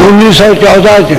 1914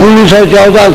1914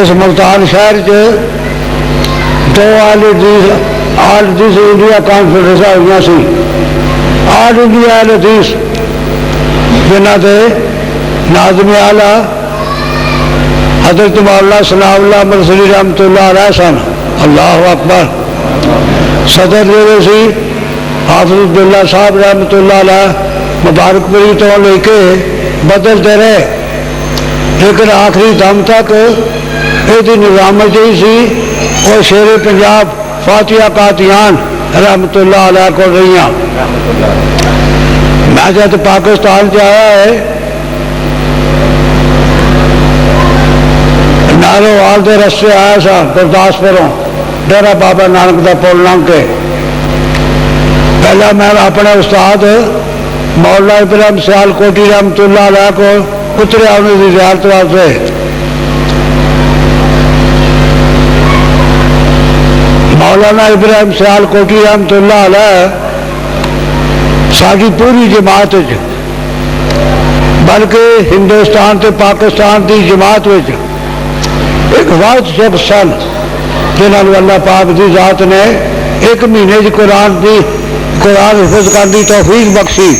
اس ملتان شہر دو آل حدیث India conference ہوئی سی. آل انڈیا آل حدیث جنہ کے ناظم اعلیٰ حضرت مولانا ثناء اللہ مرسلی رحمۃ اللہ علیہ سن. اللہ اکبر. صدر جڑے سی حافظ عبداللہ صاحب رحمۃ اللہ علیہ مبارک پوری تو لے کے بدلتے رہے، لیکن آخری دم تک یہ نظام جی سی اور شیر پنجاب فاتحہ قادیان رحمۃ اللہ علیہ کو رہی. میں جب پاکستان سے آیا ہے ناروال کے رستے آیا سا گرداسپوروں ڈیرا بابا نانک کا پل لنگ کے. پہلا میں اپنے استاد مولانا ابراہیم سیال کوٹی رحمۃ اللہ علیہ کو اتریا انہوں کی زیارت واسطے. مولانا ابراہیم سیال کوٹی رحمۃ اللہ علیہ ساری پوری جماعت بلکہ ہندوستان تے پاکستان کی جماعت ایک واحد شخص سن جنہوں نے اللہ پاک کی ذات نے ایک مہینے کی قرآن حفظ کرنے کی توفیق بخشی.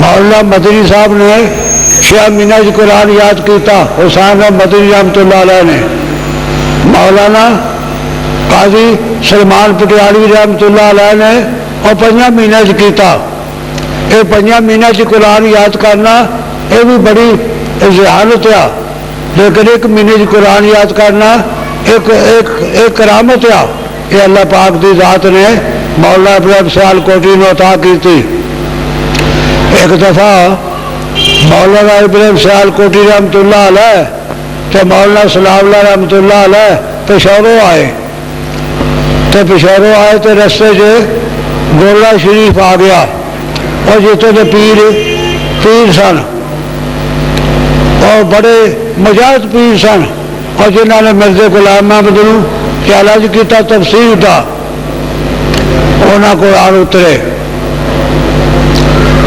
مولانا مدنی صاحب نے 6 مہینے کی قرآن یاد کیتا حسین مدنی رحمۃ اللہ علیہ نے. مولانا قاضی سلمان پٹیالوی رحمۃ اللہ علیہ نے اور 5 مہینے سے کیتا. یہ 5 مہینے سے قرآن یاد کرنا یہ بھی بڑی ذہانت ہے، لیکن 1 مہینے سے قرآن یاد کرنا ایک کرامت ہے. یہ اللہ پاک کی ذات نے مولانا ابراہیم سیال کوٹی نے عطا کی تھی. ایک دفعہ مولانا ابراہیم سیال کوٹی رحمۃ اللہ علیہ تو مولانا ثناء اللہ رحمۃ اللہ علیہ پشاوروں آئے تو رستے سے گولڑا شریف آ گیا اور جتوں کے پیر سن اور بڑے مجاز پیر سن اور جنہوں نے مرزا غلام محمد نو چیلنج کیا تفسیر کا انہوں کو آن اترے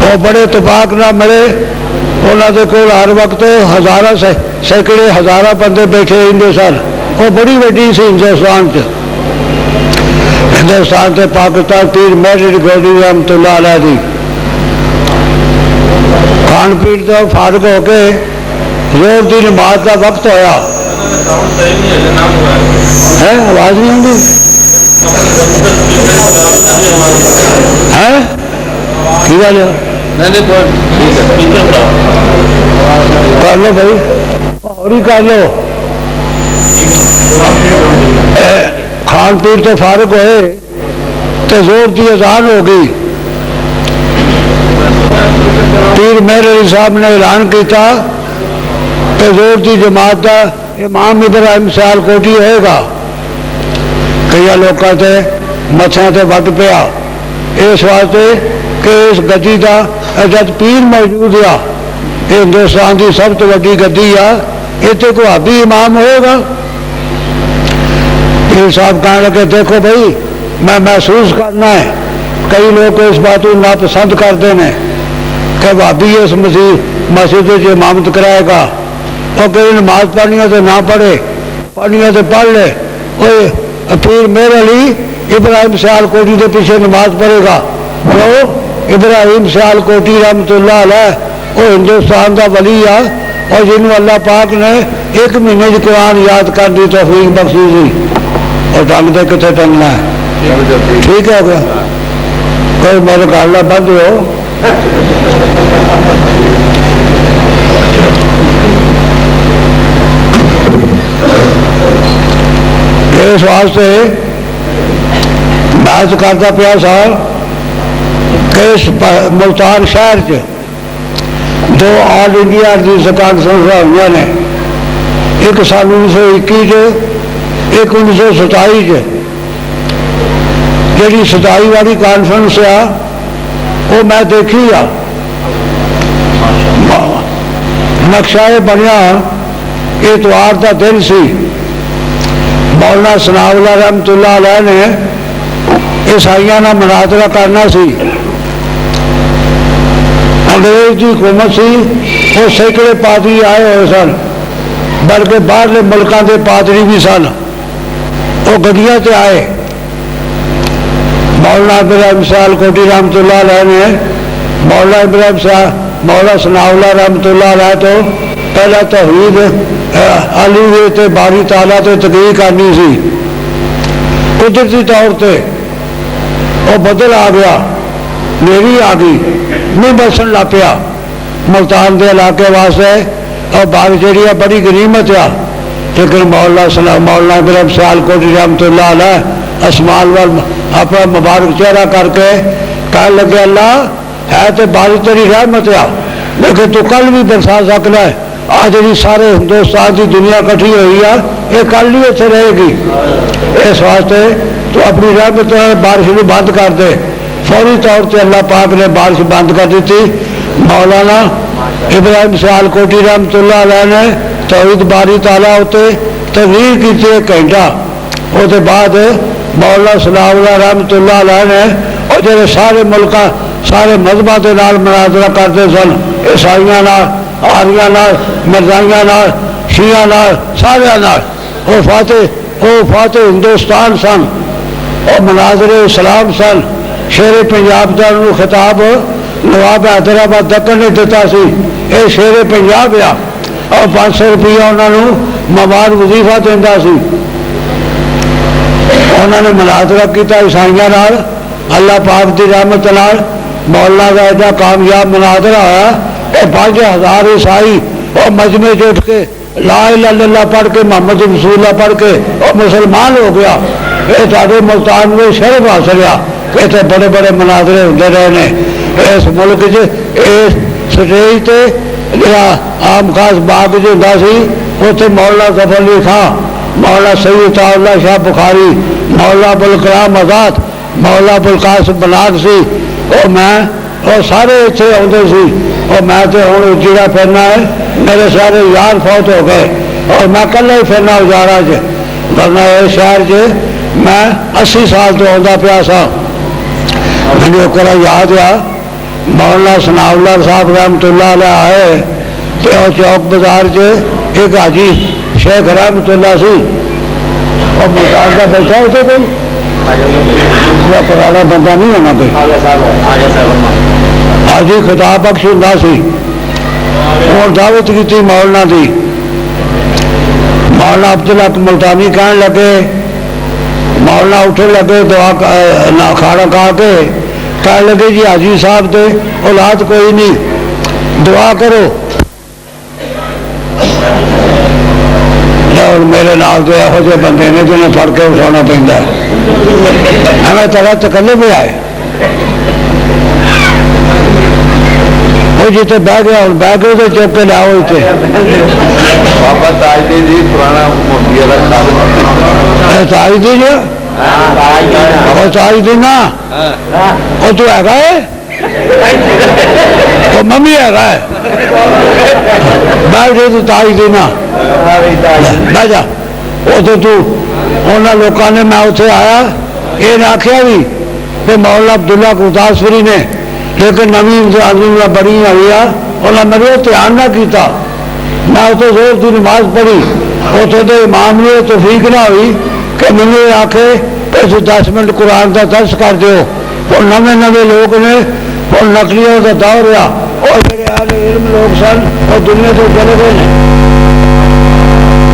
اور بڑے اتفاق نہ ملے. انہوں کے کول ہر وقت سینکڑے ہزارہ بندے بیٹھے رہتے سن. وہ بڑی وڈی سی ہندوستان سے پاکستان پیر مہر گولڈی رحمۃ اللہ علیہ دی. کھان پیر تو فارغ ہو کے زور کی نماز کا وقت ہویا. آواز نہیں آتی کی گل کر لو بھائی اور ہی کر لو. کھان پیر تو فارغ ہوئے تو زور کی اذان ہو گئی. پیر مہر علی صاحب نے اعلان کیا کہ زور کی جماعت کا امام ابراہیم سیال کوٹی ہوئے گا. کئی لوگوں سے مچھاں سے وٹ پیا اس واسطے کہ اس گدی کا جب پیر موجود آ یہ ہندوستان کی سب تو وڈی گدی آ اتنے کوئی آبی امام ہوئے گا. پیر صاحب کہنے لگے دیکھو بھائی میں محسوس کرنا ہے کئی لوگ اس بات کو ناپسند کرتے ہیں کہ بھابی اس مسجد سے امامت کرائے گا اور کئی نماز پڑھنی ہے تو نہ پڑھے پڑھنی ہے تو پڑھ لے. پیر مہر علی ابراہیم سیال کوٹی کے پیچھے نماز پڑھے گا. جو ابراہیم سیال کوٹی رحمۃ اللہ علیہ وہ ہندوستان کا ولی آ اور جنہوں اللہ پاک نے 1 مہینے کی قرآن یاد کرنے کی توفیق بخشی تھی. اور ٹنگ دے کتنے ٹنگنا ہے ٹھیک ہے گیا کوئی میرے گاڑا بند ہو. اس واسطے میں کرتا پیا سا کہ اس ملتان شہر چ 2 آل انڈیا حدیث کانفرنس ہوئی نے. ایک سال 1921 ایک 1927 جی 27 والی کانفرنس آ وہ میں دیکھی آ نقشہ یہ بنیا اتوار کا دن سی. مولانا ثناء اللہ رحمۃ اللہ علیہ نے عیسائیوں کا مناظرہ کرنا سی. انگریز کی حکومت سی وہ سینکڑے پادری آئے ہوئے سن بلکہ باہرلے ملکوں کے پادری بھی سن، وہ گڈیاں تے آئے۔ مولانا ابراہیم سیالکوٹی رحمۃ اللہ علیہ نے مولا ثناء اللہ رحمۃ اللہ علیہ تو پہلا توحید علی تے باری تعالیٰ تے تقریر کرنی سی، قدرتی طور پہ وہ بدل آ گیا، میری آ گئی، نہیں برسن لگ پیا ملتان کے علاقے واسطے، اور باغ جہی ہے بڑی غنیمت آ، لیکن مولانا ابراہیم سیالکوٹی رحمۃ اللہ علیہ اسمان وال اپنا مبارک چہرہ کر کے کہنے لگے اللہ ہے تو باری تیری رحمت آ، لیکن تو کل بھی برسا سکتا ہے، آج جی سارے ہندوستان کی دنیا کٹھی ہوئی ہے یہ کل نہیں اتنے رہے گی، اس واسطے تو اپنی رحمت بارش کو بند کر دے۔ فوری طور پہ اللہ پاک نے بارش بند کر دیتی۔ مولانا ابراہیم سیالکوٹی رحمۃ اللہ علیہ نے توحید باری تعالیٰ ہوتے تقریر کی تھی 1 گھنٹہ، اس بعد مولانا ثناء اللہ رحمۃ اللہ علیہ نے اور جب سارے ملک سارے مذہبوں کے نال مناظرہ کرتے سن، عیسائیاں نال، آریاں نال، مرزائیاں نال، شیعہ نال، سارے نال، وہ فاتح ہندوستان سن، اور مناظر اسلام سن۔ شیر پنجاب کا انہوں خطاب نواب حیدرآباد دکن نے دیتا سی، یہ شیر پنجاب آ، اور 500 روپیہ انہوں مواد وظیفہ دینا سی۔ انہوں نے مناظرہ کیا عیسائیاں نال، اللہ پاک کی رحمت نال مولانا کا ایڈا کامیاب مناظرہ ہوا کہ 5000 عیسائی اور مجمع اٹھ کے لا الہ الا اللہ پڑھ کے محمد رسول اللہ پڑھ کے اور مسلمان ہو گیا۔ یہ سارے ملتان میں شرف حاصل ہے کہ اتنے بڑے بڑے مناظرے ہوتے رہے ہیں اس ملک اس سٹیج تے جا عام خاص باغ جو ہوں سی اتنے مولانا ظفر علی خان، مولانا سید اللہ شاہ بخاری، مولانا ابوالکلام آزاد، مولانا ابوالقاسم بنارسی اور میں اور سارے اتنے آتے سی، اور میں تو ہوں جڑا پھرنا ہے میرے سارے یار فوت ہو گئے اور میں کلا ہی پھرنا اجارا ورنہ اس شہر میں 80 سال تو آتا پیا سا۔ مجھے کرا یاد آ مولانا ثناء اللہ صاحب رحمۃ اللہ علیہ آئے تو چوک بازار ایک حاجی شیخ رحمۃ اللہ سی اور ملتان کا بیٹھا ہوتے کوئی پرانا بندہ نہیں ہونا کوئی حاجی خطاب بخش ہوں سی اور دعوت کی تھی مولانا دی۔ مولانا عبدالحق ملتانی کہنے لگے، مولانا اٹھے لگے دعا کھانا کھا کے کہنے لگے جی حاجی صاحب دے اولاد کوئی نہیں، دعا کرو۔ اور میرے نال تو یہو جہے بندے نے جنہیں پڑھ کے اٹھانا پہنتا ہے، ہمیں طرح تکلے بھی آئے وہ جیتے بہ گیا اور بہ گئے تو چوک کے لاؤ اتنے بابا تاجدین جی پرانا تاجدین تاجدین وہ تو ہے وہ ممی ہے بیٹھ گئے تو تاجدین بہ جا وہ تو انہوں لوگوں نے میں اتنے آیا یہ نہ آخیا بھی کہ مولانا عبداللہ گرداسپوری نے لیکن نوی بڑی ہوئی انہیں میرے دھیان نہ کیتا، میں اتنے زور کی نماز پڑھی، اتنے تو امام نے توفیق نہ ہوئی کہ مجھے آخے کہ 10 منٹ قرآن کا درس کر دیو۔ اور نوے لوگ نے اور نقلیوں کا دور رہا اور میرے اہل علم لوگ سن اور دنیا تو چلے گئے ہیں۔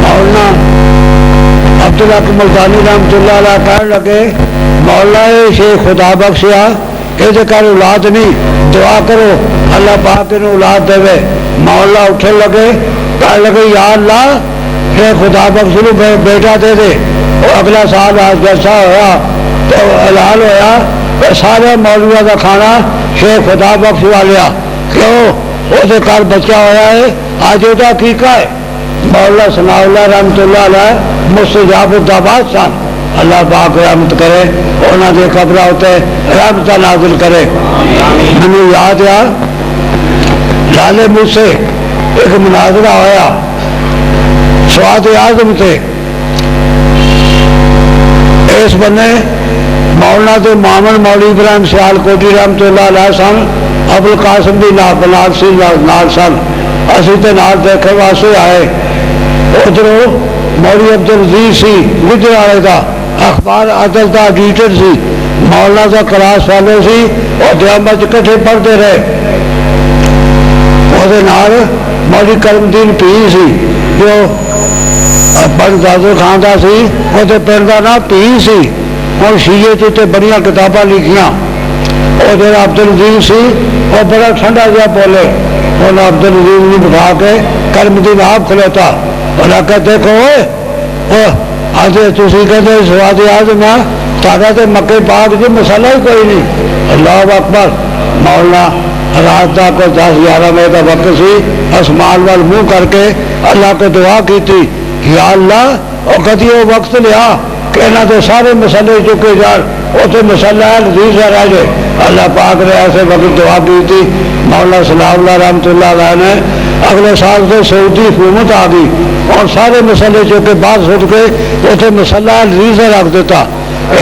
مولانا عبدالحق ملتانی رحمۃ اللہ علیہ کہنے لگے مولا شیخ خدا بخشیا یہ کر اولاد نہیں، دعا کرو اللہ پاک انہوں اولاد دے۔ مولا اٹھے لگے کہنے لگے یا اللہ شیخ خدا بخش نو بیٹا دے دے۔ اور اگلا سال آج جلسہ ہوا تو اعلان ہوا کہ سارے مولویوں کا کھانا شیخ خدا بخش والیا کیوں وہ گھر بچہ ہوا ہے آج وہ عقیقہ ہے۔ مولانا ثناء اللہ رحمۃ اللہ علیہ مستجاب الدعوات سن، اللہ پاک رحمت کرے انہوں نے قبر ہوتے رحمت نازل کرے۔ مجھے یاد آ لالے مجھ سے ایک مناظرہ ہوا سواد اعظم تھے، اس بنے مولانا تو محمد مولوی ابراہیم سیالکوٹی رحمۃ اللہ علیہ سن، ابوالقاسم بھی نال سن، اسی تے نال دیکھنے واسطے آئے، وہ ادھروں مولوی عبدالعزیز سی گجر والے کا اخبار عدل کا ایڈیٹر سی مولانا کا کلاس فیلو سی اور دیامت کٹھے پڑھتے رہے وہ مولوی کرم الدین پیر سی جو بن دادو خان کا سی وہ پنڈ کا نام پیر سی اور شیعے تے بڑی کتاباں لکھیاں اور جو عبدالعزیز سی وہ بڑا ٹھنڈا جہا بولے انہیں عبدالعزیز نے بٹھا کے کرم الدین آپ کھلوتا اور آ دیکھو آج تھی کہتے سواد آج میں تاکہ تو مکے پاک جی مسئلہ ہی کوئی نہیں اللہ اکبر مولانا رات کا کو 10-11 بجے کا وقت سی آسمان وال منہ کر کے اللہ کو دعا کی تھی یا اللہ اور کدی وہ وقت لیا کہ یہاں کے سارے مسئلے چکے جان وہ تو مسئلہ ہے لذیذ رہ جائے اللہ پاک نے ایسے وقت دعا کی تھی مولانا صلاح اللہ رحمۃ اللہ علیہ نے اگلے سال سے سعودی حکومت آ گئی اور سارے مسئلے چکے بعد سٹ کے اتنے مسئلہ لذیذ رکھ دیتا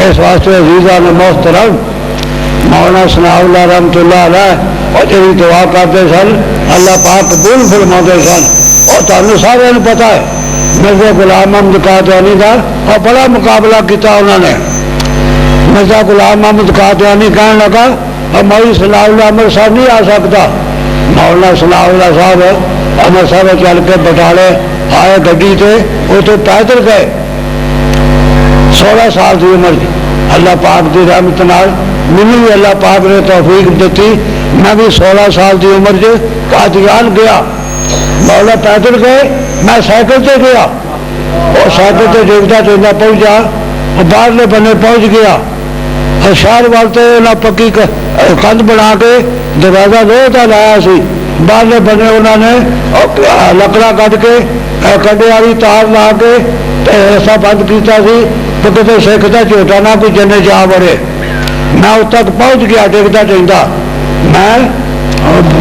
اس واسطے عزیزہ نے محترم مولانا صلاح اللہ رحمۃ اللہ علیہ اور جی دعا کرتے سن اللہ پاک قبول فرما سن اور تمہیں سارے پتا ہے مرزا غلام احمد قادیانی کا اور بڑا مقابلہ کیا انہوں نے مرزا غلام احمد قادیانی کہنے لگا اور مولوی صلاح اللہ امرتسر نہیں آ سکتا مولانا صلاح اللہ صاحب امرتسر چل کے بٹالے آئے گڈی سے وہ تو پیدل گئے 16 سال کی عمر اللہ پاک کی رحمت نال مینوں بھی اللہ پاک نے توفیق دیتی میں بھی 16 سال کی عمر سے قادیان گیا مولا پیدل گئے میں سائیکل سے گیا اور سائیکل سے ڈیگتا ٹیگتا پہنچا اور باہرلے بنے پہنچ گیا اور شہر والے انہیں پکی کند بنا کے دروازہ لوہا لایا سی باہرلے بنے انہوں نے لکڑا کٹ کے کنڈے والی تار لا کے ایسا بند کیتا سی تو کتنے سکھ کا جھوٹا نہ کوئی جنے جا بڑے میں اس تک پہنچ گیا ڈگتا ٹگتا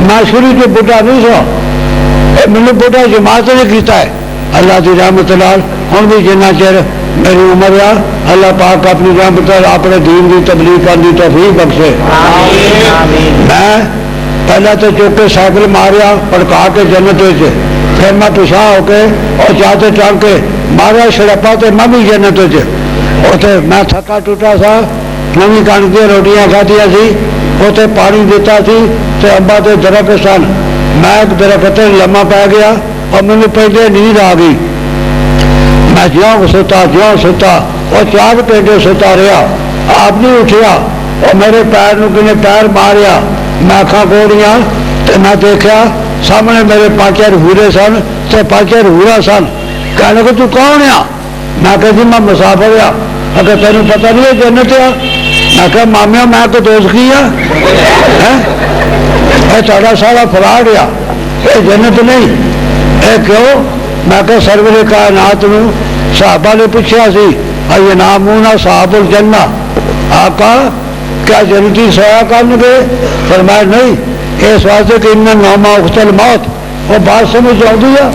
میں شروع سے بڈھا نہیں سا مجھے بڈھا جماعت نے کیتا ہے اللہ کی رحمت لال ہوں بھی جنہ چر میری عمر آ اللہ پاک اپنی رحمت اپنے دین کی تبلیغ کرنے کی توفیق بخشے میں پہلے تو چوک کے سائیکل ماریا پڑکا کے جنت پھر میں پچھا ہو کے اور چاہتے چاہ کے ماریا شڑپا تو میں بھی جنت اتنے میں تھکا ٹوٹا سا نویں کنک کی روٹیاں کھادیا سی اتنے پانی دیتا سی تو امبا کے درخت سن میں ایک درخت لما پی گیا اور مجھے پہلے نیند آ گئی میں جیوں ستا اور 4 گھنٹے ستا رہا آپ نہیں اٹھیا اور میرے پیر نو کنے پیر ماریا میں اکھاں کھولیاں تو میں دیکھا سامنے میرے 5 ہورے سن تو 5 ہورا سن کہنے کہ تو کون آ میں کہ جی میں مسافر آ اگر تینوں پتہ نہیں ہے جنت آ میں کہ مامیا میں کو دوزخی ہاں یہ تھوڑا سارا فراڈ آ یہ جنت نہیں یہ کیوں میں کہ سرور کائنات نو صحابہ نے پوچھا سی یہ نامون صحاب الجنہ آقا کیا جنتی سویا کرن گے فرمایا نہیں اس واسطے کہ ان نوما اختل موت وہ بات سمجھ آتی ہے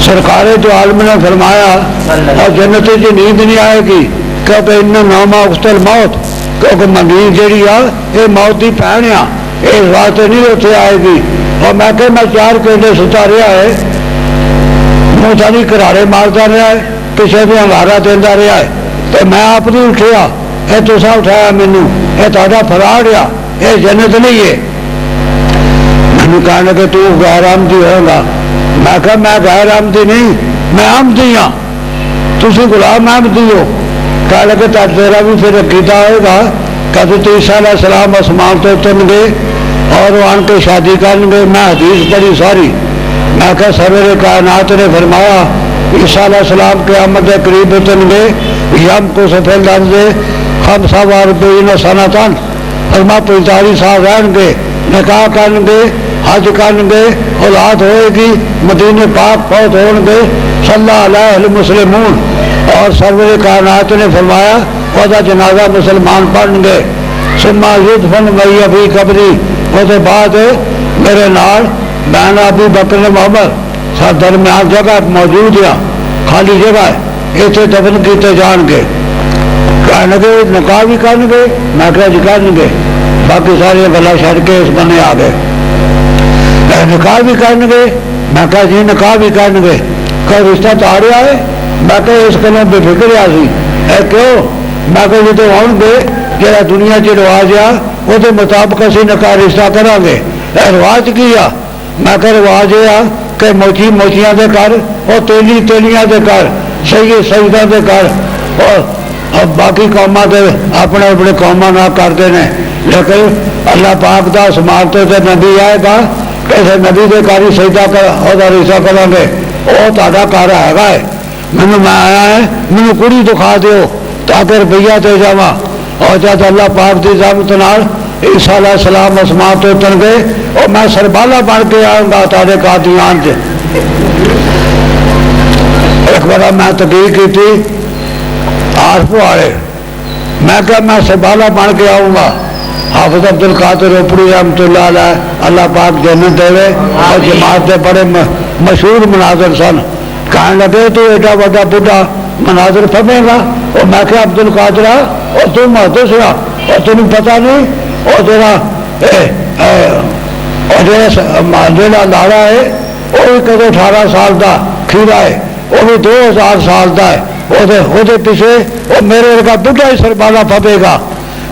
سرکار تو عالم نے فرمایا اور جنت کی نیند نہیں آئے گی کیونکہ ان نوما اختل موت کیونکہ نیند جیڑی آ یہ موت کی پہن آ اس واسطے نہیں اتنے آئے گی اور میں کہ میں 4 گھنٹے ستا رہا ہے منہ تھی کراڑے مارتا رہا ہے پیچھے بھی ہنگارا دینا رہا ہے تو میں آپ نہیں اٹھیا یہ تصا اٹھایا مینو یہ تا فراڈ آ یہ جنت نہیں ہے مینو کہنے کہ تو غیر آمدی ہوگا میں کہا میں غیر آمدی نہیں میں آمدی ہاں تھی غلام آمدی ہو کہنے کہ تیرا بھی پھر عقیدہ ہوگا کہ تو عیسیٰ علیہ السلام آسمان تو اترن گے اور وہ آن کے شادی کریں گے میں حدیث پڑھی ساری میں کہا سرور کائنات نے فرمایا عیسیٰ علیہ السلام کے آمد قریب اترن گے یم کو سفید لفظ خم سوار بین سنتن فرما 45 سال رہن گے نکاح کریں گے حج کریں گے اولاد ہوئے گی مدینے پاک فوت ہون گے صلی اللہ علیہ المسلمون اور سرور کائنات نے فرمایا وہ جنازہ مسلمان پڑھیں گے سما یدفن مئی ابھی قبری وہ بعد میرے نال بین ابو بکر محمد سر درمیان جگہ موجود ہے خالی جگہ ہے اتنے دفن کیتے جان گے کہنے گے نکاح بھی کریں گے میں کہ جی کریں گے باقی ساری گلا چھڑ کے اس بنے آ گئے نکاح بھی کریں گے میں کہا جی نکاح بھی کرن گے کہ رشتہ تاڑیا ہے میں کہ اس گلوں بے فکر آ سی اے کیوں میں کہ جدو آؤ گے جہاں دنیا چ رواج آ وہ مطابق اسی نکاح رشتہ کریں گے اے رواج کی آ میں کہ رواج یہ آ کہ موچی موچیاں دے کر اور تیلی تیلیاں دے کر سیدے سجدہ دے کر اور باقی قوماں دے اپنے اپنے قوماں نہ کرتے ہیں لیکن اللہ پاک دا سماعت تے نبی آئے گا کسی نبی دے کاری سجدہ کر اور رشتہ کریں گے وہ تہاڈا گھر ہے مینوں میں آیا ہے مینوں کڑی دکھا دیو تاکہ روپیہ دے جاواں اور جب اللہ پاک دی رحمت نال عیسیٰ علیہ السلام آسمان تو اتر گئے اور میں سربالا بن کے آؤں گا تارے قادیان سے ایک بار میں تقریر کی تھی عارف والے میں کہا میں سربالا بن کے آؤں گا حافظ عبد القادر روپڑی رحمۃ اللہ علیہ اللہ پاک جنت دے اور جماعت دے بڑے مشہور مناظر سن کہنے لگے تو ایڈا بڑا بڑھا مناظر پھمے گا اور میں کہا عبد القادر اور تم محدث رہا اور تمہیں پتہ نہیں اور جڑا لاڑا ہے وہ بھی کدو 18 سال کا کھیرا ہے وہ بھی 2000 سال کا ہے وہ پیچھے وہ میرے ورگا بڑھا ہی سربالا پھبے گا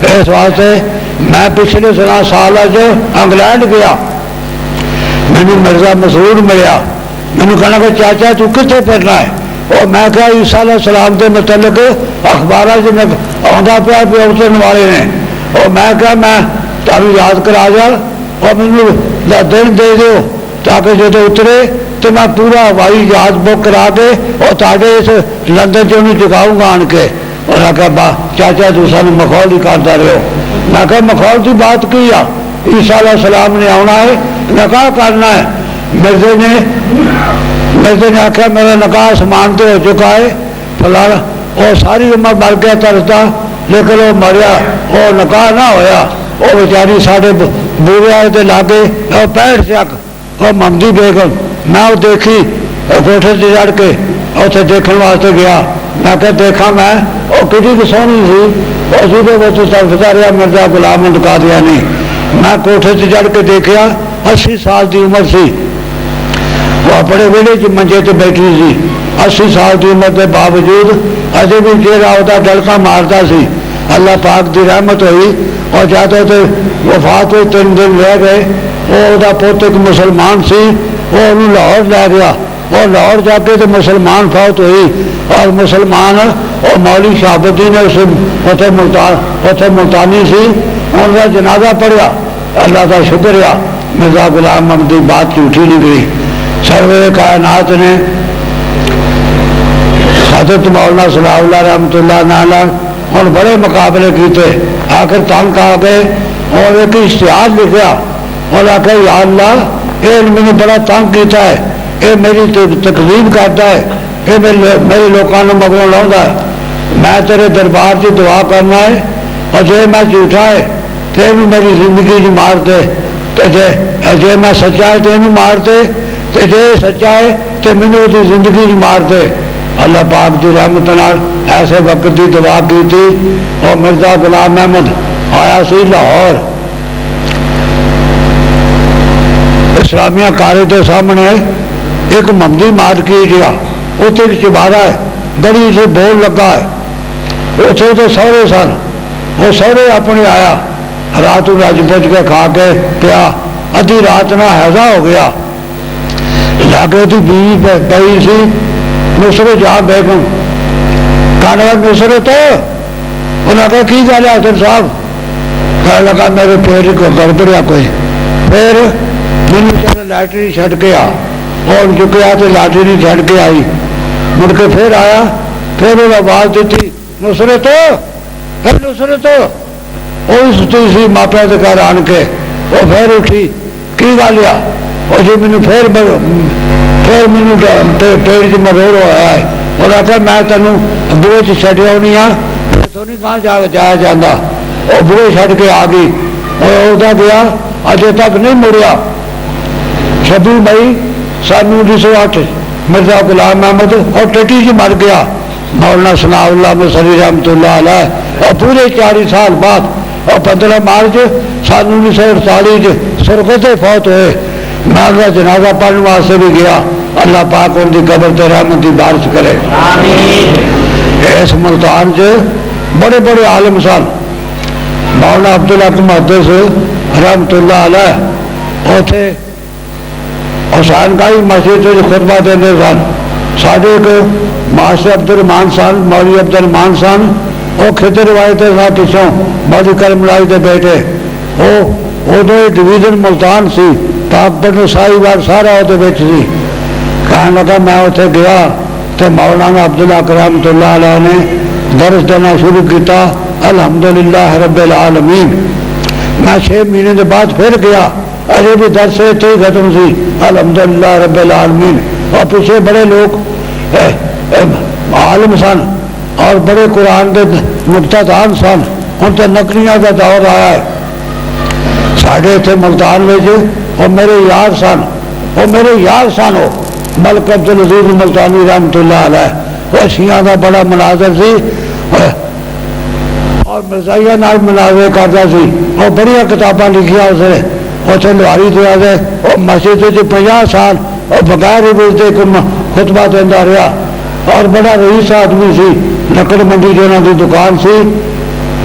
اس واسطے میں پچھلے سال انگلینڈ گیا مینو مرزا مسرور ملیا مینو کہنا کہ چاچا تو کتنے پھرنا ہے اور میں کہا عیسیٰ علیہ السلام کے متعلق اخبار آتا پیا اترن والے نے اور میں کہا میں تمہیں یاد کرا جا اور مینو دن دے دو تاکہ جب اترے تو میں پورا ہوائی جہاز بک کرا کے اور تاکہ اس لندن چ جگاؤں گا آن کے اور میں کہا چاچا تو سانو مخول ہی کرتا رہو میں کہا مخول کی بات کی آ عیسیٰ علیہ السلام نے آنا ہے نکاح کرنا ہے مرزے نے آخیا میرا نکاح آسمان تو ہو چکا ہے فلاں اور ساری عمر مر گیا ترستا لیکن وہ مریا وہ نکاح نہ ہویا وہ بیچاری سارے بوڑھے آئے لاگے اور 65 چک اور ممدی بیگم میں وہ دیکھی کوٹھے سے چڑھ کے اتنے دیکھنے واسطے گیا میں کہ دیکھا میں وہ کتنی سونی سی اور صوبے میں ترستا رہا مرزا غلام قادیانی میں کوٹھے سے چڑھ کے دیکھا 80 سال کی عمر سی وہ اپنے ویلے چ منجے سے بیٹھی سی 80 سال کی عمر کے باوجود اجے بھی چہرہ ہوتا ڈلکا مارتا سی اللہ پاک دی رحمت ہوئی اور جاتے تو وفات ہوئی 3 دن رہ گئے وہ پوت ایک مسلمان سی وہ انہوں لاہور لے گیا اور لاہور جا کے تو مسلمان فوت ہوئی اور مسلمان اور مولوی شہابتی نے اسے اتنے ملتانی سی ان کا جنازہ پڑھیا اللہ کا شکر ہے مرزا غلام محمد کی بات جھوٹھی نہیں گئی سرور کائنات نے حضرت مولانا صلاح اللہ رحمۃ اللہ علیہ اور بڑے مقابلے کیتے آخر تنگ آ گئے اور ایک اشتہار لکھا اور آخر یا اللہ یہ میں نے بڑا تنگ کیتا ہے یہ میری تقریب کرتا ہے یہ میرے لوگوں نے مگروں لاؤں ہے میں تیرے دربار سے دعا کرنا ہے اور جے میں جھوٹا ہے تو میری زندگی نہیں مارتے جے میں سچا ہے تو یہ مارتے تو جے سچا ہے تو مینو وہ زندگی نہیں مارتے اللہ پاک کی رحمت نال ایسے وقت کی دعا کی تھی اور مرزا غلام احمد آیا سی لاہور اسلامیہ کالج کے سامنے ایک ممدی مارکیٹ گیا اتنے ایک چبارا ہے بڑی سے بورڈ لگا ہے اتنے تو سہرے سن وہ سہرے اپنے آیا رات رج بج کے کھا کے پیا ادھی رات نہ حیضہ ہو گیا لاگے تھی بیوی پی سی نصرت جہاں بیگم کہنے لگا نصرت انہوں نے کہا کی گل ہے حضرت صاحب کہنے لگا میرے پیٹ کو گڑبڑیا کوئی پھر مینو چلے لائٹری چھڈ کے آ اور چکیا تو لائٹری چھڈ کے آئی مڑ کے پھر آیا پھر وہ آواز دیتی نصرت نصرت وہ ستی سی ماپیا کے گھر آن کے وہ پھر اٹھی کی گل آ اور جی مینو پھر مینو پیٹ چ مروڑ ہوا ہے اور آخر میں تینوں بوے چڈیا نہیں ہاں تو نہیں کہاں جایا جاتا وہ بوے چڈ کے آ گئی اور وہ گیا اجے تک نہیں مڑیا 26 مئی سن 1908 مرزا غلام احمد اور ٹٹی جی مر گیا مولانا ثناء اللہ مصری رحمۃ اللہ علیہ اور پورے 40 سال بعد اور 15 مارچ سن 1948 سرخت فوت ہوئے میں ان کا جنازہ پڑھنے واسطے بھی گیا. اللہ پاک ان کی قبر تے رحمت کی بارش کرے. اس ملتان سے بڑے بڑے عالم سن. مولانا عبدالحق محدث رحمت اللہ علیہ اتنے حسین گاہی مسجد سے خطبہ دے سن. سارے ایک ماسٹر عبد الرحمان سن, مولوی عبد الرحمان سن. وہ کھیتے روایتیں سن پچھوں مولوی کرم لائی کے بیٹے. وہ ادو ڈویژن ملتان سی, پاک بنو سائی بار سارا وہ سی. کہنے لگا میں اتنے گیا تو مولانا عبدالحق رحمت اللہ علیہ نے درس دینا شروع کیا, الحمدللہ رب العالمین. میں 6 مہینے کے بعد پھر گیا, اجے بھی درس اتنے ہی ختم سی, الحمدللہ رب العالمین. اور پیچھے بڑے لوگ عالم سن اور بڑے قرآن کے مقتدان سن. ان سے نقلیاں کا دور آیا ہے. ساڑھے اتنے ملتان میں اور میرے یار سن, وہ میرے یار سن. وہ ملک عبدالعزیز ملتانی رحمت اللہ علیہ, وہ شیعہ کا بڑا مناظر سی اور مرزائیہ نال مناظر کرتا سی. اور بڑی کتاباں لکھیا اس نے. اتنے لوہاری دیا گئے اور مسجد 50 سال اور بغیر بولتے خطبہ دینا رہا. اور بڑا رئیس آدمی سی. لکڑ منڈی جنہوں کی دکان سی,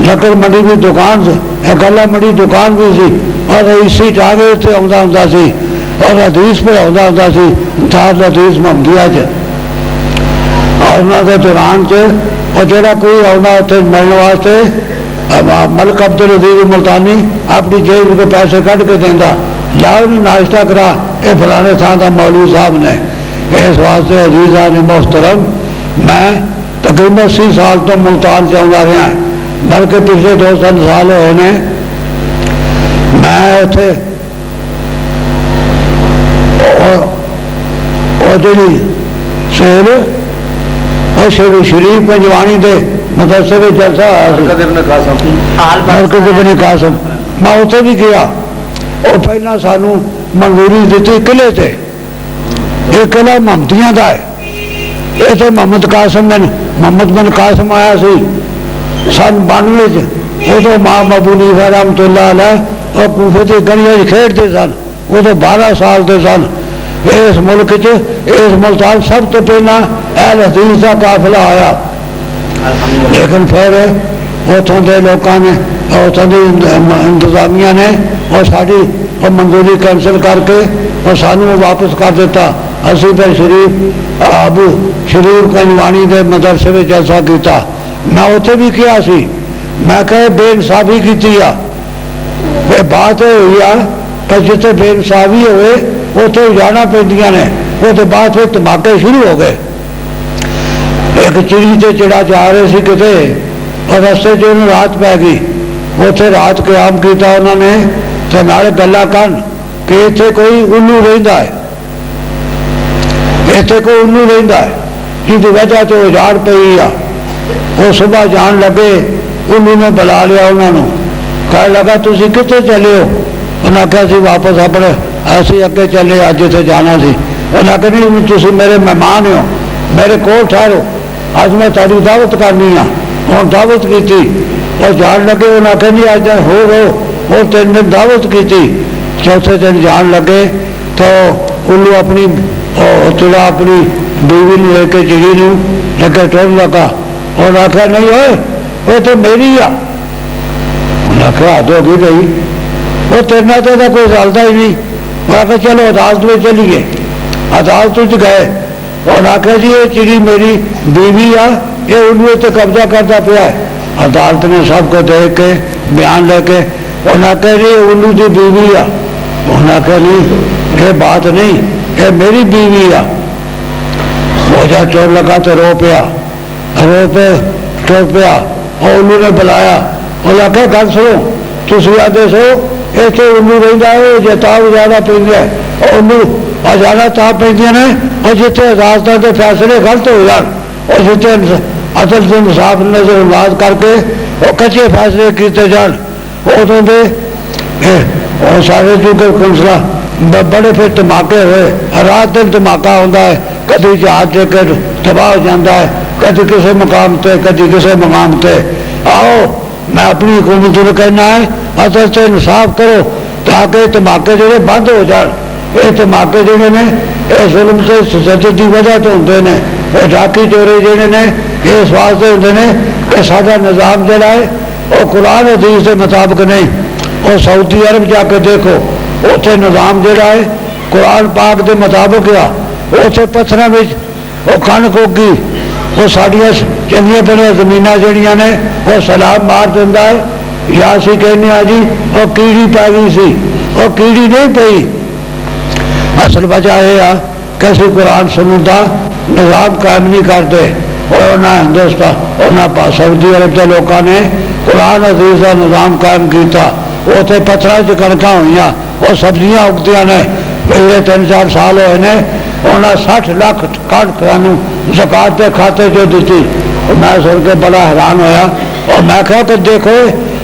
لکڑ منڈی کی دکان سے گلا منڈی دکان بھی سی. اور رئیسی ٹاگے اتنے آتا ہوں سی اور حدیث پہ آتا ہوں سی دار حدیث محمدیہ چ. اور انہوں کے دوران اور جہاں کوئی آنا اتنے ملنے واسطے ملک عبدالعزیز ملتانی اپنی جیب کے پیسے کٹ کے دینا, جاؤ ناشتہ کرا یہ فلانے تھان کا مولوی صاحب نے. اس واسطے عزیزان محترم میں تقریباً 80 سال تو ملتان سے آتا رہا, بلکہ پچھلے 2-3 سال ہوئے نے. میں اتنے جی سیل اور شریف پنجوانی دے مدرسے میں جلسہ مرکز ابن قاسم, میں اتنے بھی گیا. اور پہلے سانو منظوری دیتی قلعے سے. یہ قلعہ محمدیاں کا ہے. یہ تو محمد بن قاسم آیا سی سن 92 وہ تو امام ابو حنیفہ رحمۃ اللہ علیہ اور کوفے کی گلیاں کھیڈتے سن. وہ تو 12 سال کے سن. اس ملک اس ملتان سب تو پہلا اہل حدیث کا قافلہ آیا. لیکن پھر اتوں کے لوگوں نے اتوں کی انتظامیہ نے اور ساری منظوری کینسل کر کے اور سانو واپس کر دیتا. اسی پھر شریف ابو شریف کنجوانی کے مدرسے میں جلسہ کیتا. میں اتنے بھی کیا سی. میں کہ بے انصافی کی بات ہوئی ہے کہ جتنے بے انصافی ہوئے اتنے جانا پہ نے. وہ تو بعد پھر دھماکے شروع ہو گئے. ایک چڑی سے چڑا جا رہے سی کتے اور رستے سے انہوں رات پی گئی. اتنے رات قیام کیتا انہوں نے تو نالے گلا کن کہ اتنے کوئی الو رہتا ہے, اتنے کوئی الو رہتا ہے جس کی وجہ سے اجاڑ پی آ. وہ صبح جان لگے الو نے بلا لیا انہوں نے. کہنے لگا تھی کتنے چلے ہو؟ انہیں کہا سی واپس اپنے ایسے اگے چلے اج جتنے جانا سی. انہیں کہ نہیں تھی میرے مہمان ہو, میرے کول ٹھہرو, اج میں تاری دعوت کرنی ہاں. ہوں دعوت کی اور جان لگے. انہیں کہ نہیں اج ہو گئے اور 3 دن دعوت کی. چوتھے دن جان لگے تو الو اپنی چڑا اپنی بیوی نے لے کے چڑی نو لگے ٹر لگا. اور آخیا نہیں ہوئے وہ تو میری آ. انہیں آخیا حد ہو گئی بھائی, وہ تیرنا تو کوئی چلتا ہی نہیں. وہ آخر چلو عدالت میں چلیے. عدالت گئے اور آخر جی یہ چڑی میری بیوی آ, یہ الو تو قبضہ کرتا پیا ہے. عدالت نے سب کو دیکھ کے بیان لے کے انہیں آخر جی الو کی بیوی آ. انہیں آخر نہیں یہ بات نہیں, یہ میری بیوی آ. وہ جا چور لگا تو رو پیا ٹر پیا. اور الو نے بلایا. انہیں آخر گل سنو تھی آدھے سو اتنے الو رہتا ہے جتاب زیادہ پہ اور الو زیادہ تاپ پہ اور جتنے عدالتوں کے فیصلے غلط ہو جان اور جتنے عدل سے انصاف نظر انداز کر کے اور کچے فیصلے کیتے جان ادوں کے اور سارے چونکہ کونسلا بڑے پھر دھماکے ہوئے. رات دن دھماکہ ہوتا ہے, کدی جہاز ٹکٹ تباہ ہو جاتا ہے, کدی کسی مقام تے کدی کسی مقام تے. آؤ میں اپنی حکومت کو کہنا ہے عدل سے انصاف کرو تاکہ دھماکے جڑے بند ہو جان. یہ ਧماکے جڑے نے یہ ظلم سے تشدد کی وجہ تو ہوتے ہیں، یہ ڈاکی چورے جڑے نے یہ اس واسطے ہوتے ہیں کہ سارا نظام جڑا ہے وہ قرآن حدیث کے مطابق نہیں۔ اور سعودی عرب جا کے دیکھو اتنے نظام جڑا ہے قرآن پاک کے مطابق آ، اتنے پتھروں میں وہ کنک ہوگی، وہ ساڑیاں چنگیاں بڑی زمین جہاں نے وہ سیلاب مار دینا ہے، یا اسی کہنے جی وہ کیڑی پی گئی سی، وہ کیڑی نہیں پئی۔ اصل وجہ یہ ہے کہ اسی قرآن سنن کا نظام قائم نہیں کرتے، اور نہ ہندوستان اور نہ سعودی عرب کے لوگوں نے قرآن حدیث کا نظام قائم کیتا۔ اتنے پتھر چ کنکاں ہوئی، وہ سبزیاں اگتی نے، پچھلے 3-4 سال ہوئے نے، انہیں 60 لاکھ کنک زکات کے کھاتے جو دیتی۔ میں سن کے بڑا حیران ہویا، اور میں کہا کہ دیکھو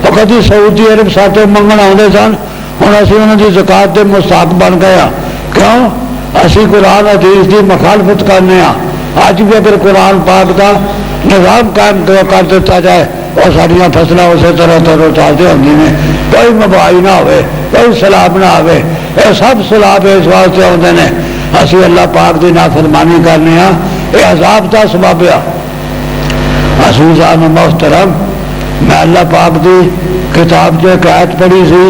وہ کدی سعودی عرب ساتے منگن آتے سن، ہوں اسی انہوں کی زکات کے مستحق بن گئے ہاں۔ کیوں؟ اسی قرآن حدیث کی مخالفت کرنے ہاں۔ اج بھی اگر قرآن پاک کا نظام قائم کر دیتا جائے اور ساریا فصل اسی طرح ترو تازہ ہوتی ہیں، کوئی مبائی نہ ہوئے، کوئی سیلاب نہ ہوئے، یہ سب سیلاب اس واسطے آتے ہیں اسی اللہ پاک کی نافرمانی کرنے ہاں، یہ عذاب کا سبب ہے۔ عزیزان محترم، میں اللہ پاک کی کتاب جو ایک آیت پڑھی سی،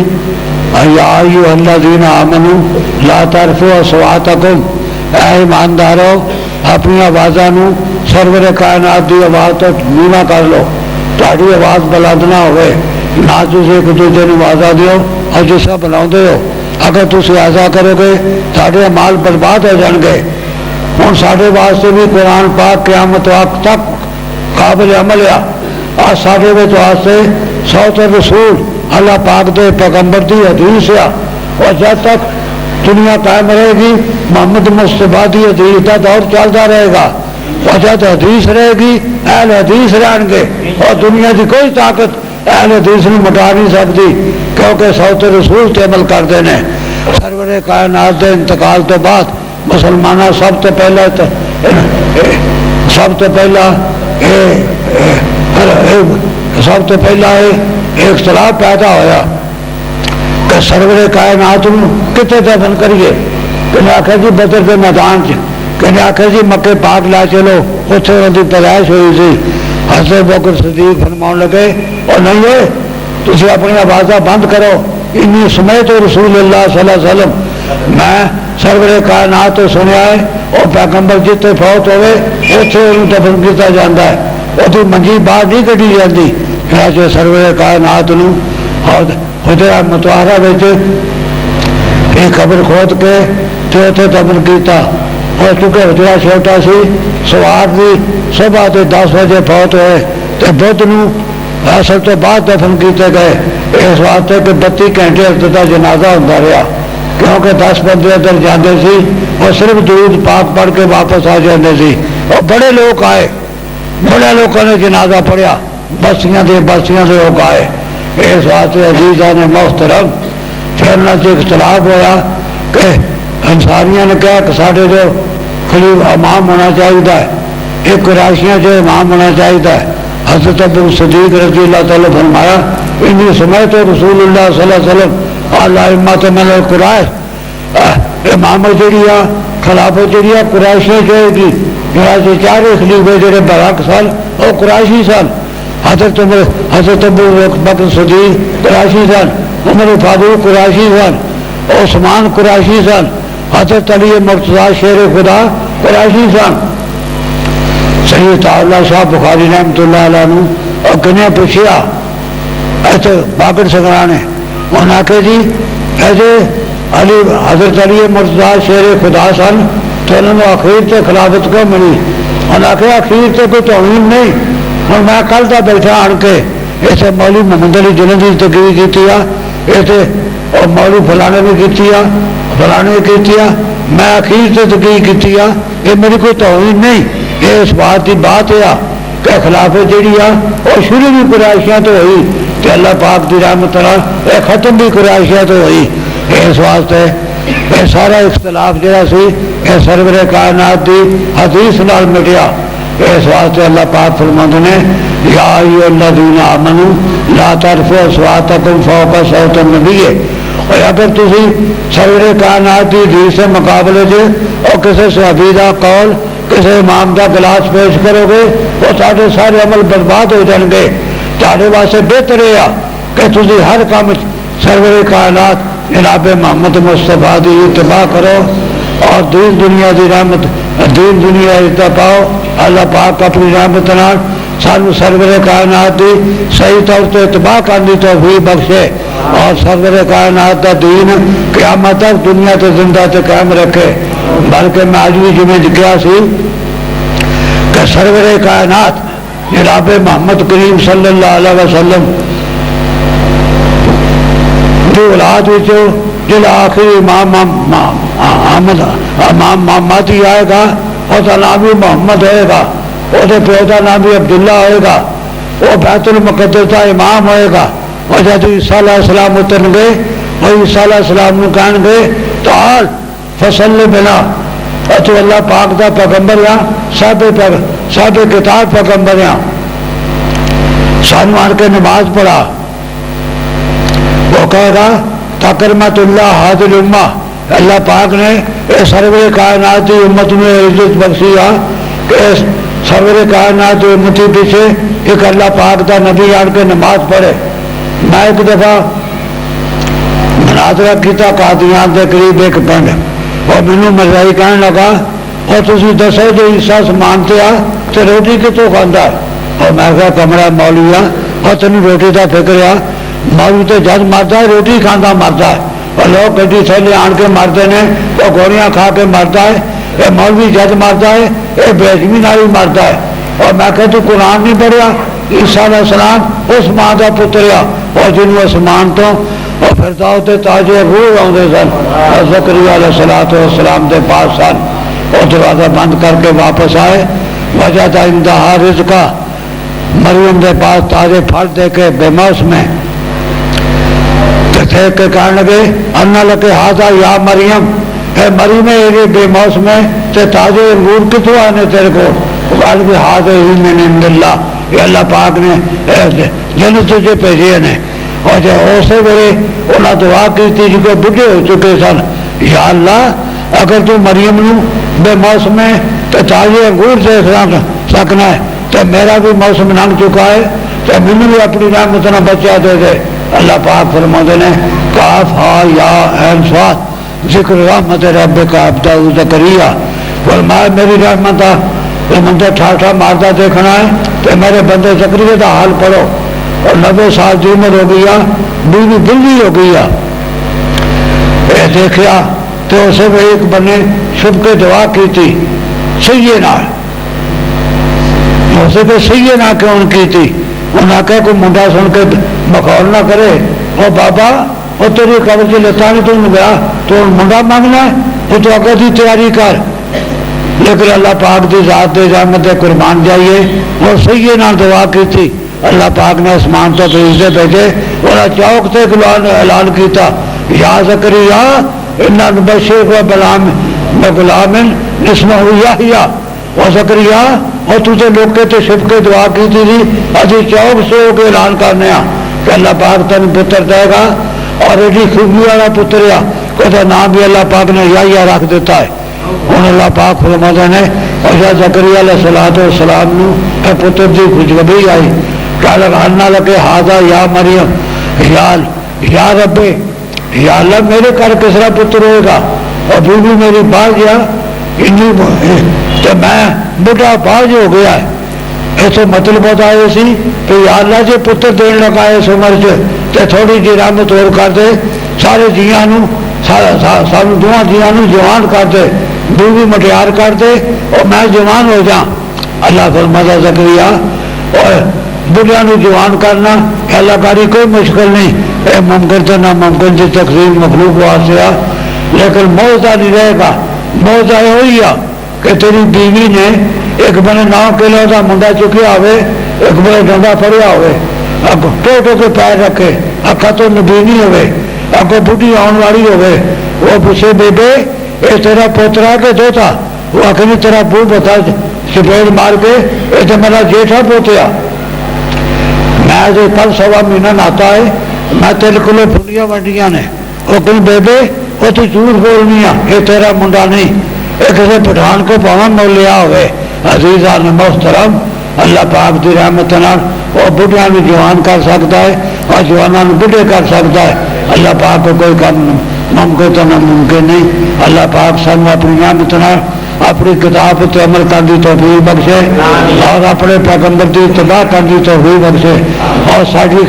یا ایھا الذین آمنوا لا ترفعوا اصواتکم، اے ایماندارو اپنی آوازاں نو سرور کائنات کی آواز تو نیواں کر لو، تاری آواز بلند نہ ہوئے، نہ تسی ایک دوسرے نو آواز دیو اور جسا بلاؤندے ہو، اگر تسی ایسا کرو گے تھوڑے اعمال برباد ہو جان گے۔ ہوں سارے واسطے بھی قرآن پاک قیامت وقت تک قابل عمل ہے، اور سارے واسطے صوت رسول اللہ پاک دے پیغمبر دی حدیث ہے، اور جب تک دنیا قائم رہے گی محمد مصطفیٰ دی حدیث کا دور چلتا رہے گا، اور جب حدیث رہے گی اہل حدیث رہن گے، اور دنیا کی کوئی طاقت اہل حدیث نہیں مٹا نہیں سکتی، کیونکہ صوت رسول تے عمل کرتے ہیں۔ سرور کائنات کے انتقال تو بعد مسلمانوں سب تو پہلا ایک اختلاف پیدا ہویا کہ سرور کائنات کتنے دفن کریے، کہ آخر جی بدر کے میدان کہ آخر جی مکے پاک لا چلو، اتنے ان کی پیدائش ہوئی سی۔ حضرت بکر صدیق فرماؤں لگے اور نہیں ہے تھی اپنی آوازاں بند کرو، انی سمیت رسول اللہ صلی اللہ علیہ وسلم، میں سرور کائنات تو سنیا ہے، اور پیغمبر جتنے فوت ہوئے اتنے انہوں دفن کیا جاتا ہے، وہ منجی باہر نہیں کٹی جاتی۔ جو سرور کائنات اور حجرہ متحرہ ایک قبر کھود کے اتنے دفن کیتا، اور چونکہ حجرہ چھوٹا سی سوار دی صبح کے 10 بجے فوت ہوئے، تو بدھ اصل تو بعد دفن کیتے گئے، اس واسطے کہ 32 گھنٹے حضرت کا جنازہ ہوتا رہا، کیونکہ 10 بندے ادھر جاتے سی اور صرف درود پاک پڑھ کے واپس آ جاتے سی، اور بڑے لوگ آئے، بڑے لوگوں نے جنازہ پڑھیا، بستیاں لوگ آئے۔ اس واسطے عزیزان محترم پھر نہ اختلاف ہوا کہ انصاریاں نے کہا کہ سارے جو خلیفہ امام ہونا چاہیے، ایک قریشیاں جو امام ہونا چاہیے، حضرت ابو صدیق رضی اللہ تعالیٰ فرمایا انی سمیت رسول اللہ صلی اللہ علیہ وسلم اللہ امت من القرائش، امام جڑی آ خلافت جڑی آ قریشی جائے گی، چارے خلیفے جڑے برحق سن وہ قریشی سن، حضرت ابو بکر صدیق قریشی سن، عمر فاروق قریشی سن، عثمان قریشی سن، حضرت علی مرتضیٰ شیر خدا قریشی سن۔ سید اللہ شاہ بخاری رحمۃ اللہ علیہ اور کنیا پوچھیا ایسے باقر سگرانے انہوں نے آخر جی ایسے علی حضرت علی مرتضیٰ شیر خدا سن تو انہوں نے اخیر سے خلافت کو ملی، انہوں نے آخر اخیر سے کوئی توہین نہیں، اور میں کل کا بیٹھا آن کے اسے مولوی محمد علی جنید کی تقریر کی اسے اور مولوی فلانے بھی کی فلانے بھی کی، میں اخیر سے تقریر کی، یہ میری کوئی توہین نہیں، یہ اس بات کی بات ہے کہ خلافت جیڑی آ اور شروع بھی قریشیاں تو ہوئی، کہ اللہ پاک کی رحمت یہ ختم بھی قریشیاں تو ہوئی۔ اس واسطے یہ سارا اختلاف جہاں سی یہ سرور کائنات کی حدیث نال مٹیا۔ اس واسطے اللہ پاک فرماتے ہیں یا ایھا الذین آمنوا لا ترفعوا اصواتکم فوق صوت النبی، اور اگر تسی سرور کائنات کی حدیث کے مقابلے سے اور کسی صحابی کا قول کسی امام کا گلاس پیش کرو گے وہ سارے سارے عمل برباد ہو جان گے. تھوڑے واسطے بہتر ہے کہ تسی ہر کام سرور کائنات جناب محمد مصطفیٰ کی اتباع کرو اور دین دنیا کی رحمت دین دنیا اتباع پاؤ. اللہ پاک اپنی رحمت نال سانو سرور کائنات دی صحیح طور سے اتباع کرنے کی توفیق بخشے اور سرور کائنات کا دین قیامت تک دنیا تے زندہ تے قائم رکھے. بلکہ میں آج بھی جمعے لکھا سی کہ سرور کائنات جناب محمد کریم صلی اللہ علیہ وسلم کی اولاد جل آخری امام مہدی آئے گا اس کا نام بھی محمد ہوئے گا. وہ پیو کا نام بھی عبداللہ ہوئے گا. وہ بیت المقدس کا امام ہوئے گا. اور جب عیسیٰ علیہ السلام اترن گے وہ عیسیٰ علیہ السلام کو کہیں گے تو آج فصل بنا اور تو اللہ پاک کا پیغمبر یا صاحب کتاب پیغمبر یا سانو آن کے نماز پڑھا. وہ کہے گا تکرمت اللہ حاضر امہ. اللہ پاک نے اس سرور کائنات کی امت میں عزت بخشی ہے کہ سرور کائنات کی امتی پیچھے ایک اللہ پاک کا نبی آن کے نماز پڑھے. میں ایک دفعہ مناظرہ کیتا قادیان کے قریب ایک پنڈ اور مینو مرزائی کہنے لگا اور تسی دسو جو عیسیٰ مانتے آ تو روٹی کتوں کھانا ہے. اور میں کہا کمرہ مولوی اور تینوں روٹی کا فکر آ. مولوی تو جد مرتا ہے روٹی کھانا مرتا ہے اور لوگ گڈی تھیلے آن کے مرتے ہیں وہ گولیاں کھا کے مرتا ہے. یہ مولوی جد مرتا ہے یہ بےزمی نال ہی مرتا ہے. اور میں کہ تو قرآن نہیں پڑھیا عیسیٰ علیہ السلام اس ماں کا پتر آ اور جنہوں آسمان تو اور پھرتا تے تاجے روح آتے سن اور زکریا علیہ السلام کے پاس سن. اور دروازہ بند کر کے واپس آئے. وجہ تھا انتہا رزقا مریم کے پاس تازے پھل دے کے بے موسم میں دیکھ کے کہنے لگے انا لکے ہاضا یا مریم اے مریم یہ بے موسم میں تے تازے انگور کتوں آنے تیرے کو. کہ ہاضا ہی من عند اللہ یہ اللہ پاک نے جنت تجھے بھیجے نے. اور جو اسی ویلے انہیں دعا کی تھی جو بڈھے ہو چکے سن یا اللہ اگر تو مریم نو بے موسم میں تو تازے انگور دے سکنا ہے تو میرا بھی موسم لنگ چکا ہے تو مینوں بھی اپنی رحمت نہ بچا دے دے. اللہ پاک فرماتے ہیں کاف ہا یا عین صاد ذکر رحمت رب کا عبدہ زکریا. فرمایا میری رحمت بندے ٹھاٹھا مارتا دیکھنا ہے تو میرے بندے زکریا کا حال پڑھو. اور 90 سال کی عمر ہو گئی بیوی بلی ہو گئی دیکھا تو اسے بھی ایک بنے چھپ کے دعا کی تھی سیے نہ اسے بھی سیے نہ کیوں کی تھی. انہیں آخیا کوئی منڈا سن کے مخول نہ کرے اور بابا وہ تیری قبر سے لتا نہیں تو گیا تو منڈا مانگنا ہے وہ تو اگر کی تیاری کر. لیکن اللہ پاک کی ذات دے رحمت قربان جائیے وہ سیے نہ دعا کی تھی. اللہ پاک نے آسمان تو فرشتے بھیجے انہیں چوک سے اعلان کیتا یا زکریا انا نبشرک بغلام اسمہ یحییٰ. اور زکریا اور تجھے لوگ کے تو چھپ کے دعا کی تھی ابھی چوک سے ہو کے اعلان کرنے کہ اللہ پاک تین پتر دے گا اور ایڈی خوبی والا پتر ہے نام بھی اللہ پاک نے یحییٰ رکھ دیتا ہے. ہوں اللہ پاک فرماتے ہیں اور یا زکریا علیہ السلام نو پتر کی خوشخبری آئی کہ لگانا لگے ہاضا یا مریم یا رب یا اللہ میرے گھر کسرا پتر ہوئے گا اور بیوی میری باز یا تو میں بڑا باز ہو گیا ہے. ایسے مطلب بتایا سی کہ یا اللہ جی پتر دین لگا اس عمر سے تھوڑی جی رحمت اور کر دے سارے جیاں سانو دونوں جیاں جوان کر دے بیوی مٹیار کر دے اور میں جوان ہو جا. اللہ فرماتا زکریا اور بڑھیا جوان کرنا اللہ کاری کوئی مشکل نہیں اے ممکن تو ناممکن کی تقسیم مخلوق واسطے لیکن موضوع نہیں رہے گا. موضوع ہوئی کہ تیری بیوی نے ایک بنے 9 کلو کا منڈا چکیا ہوئے ایک بنے ڈنڈا پڑیا ہوئے ٹو کے پیر رکھے اکھا تو نبینی ہوئے اگو بڑھی آن والی ہوئے وہ پوچھے بیبے یہ تیرا پوترا کہ دوتا وہ آخری تیرا بو بتا چپیڑ مار کے یہ تو میرا جیٹھا پوتیا میں کل 1.25 مہینہ ناتا ہے میں 3 کلو پھلیاں ونڈیاں نے وہ کوئی بیبے وہ تو جھوٹ بولنی ہے، یہ تیرا منڈا نہیں، یہ کسی پٹھان کو پاون مول لیا ہوئے۔ عزیزان محترم، اللہ پاک دی رحمت نال وہ بڑھیاں بھی جوان کر سکتا ہے اور جوانوں بڑھے کر سکتا ہے۔ اللہ پاک کو کوئی کام ممکن تو ناممکن نہیں۔ اللہ پاک سانو اپنی رحمت نال اپنی کتاب تے عمل کرنے کی توفیق بخشے اور اپنے پیغمبر کی اتباع کرنے کی توفیق بخشے اور ساری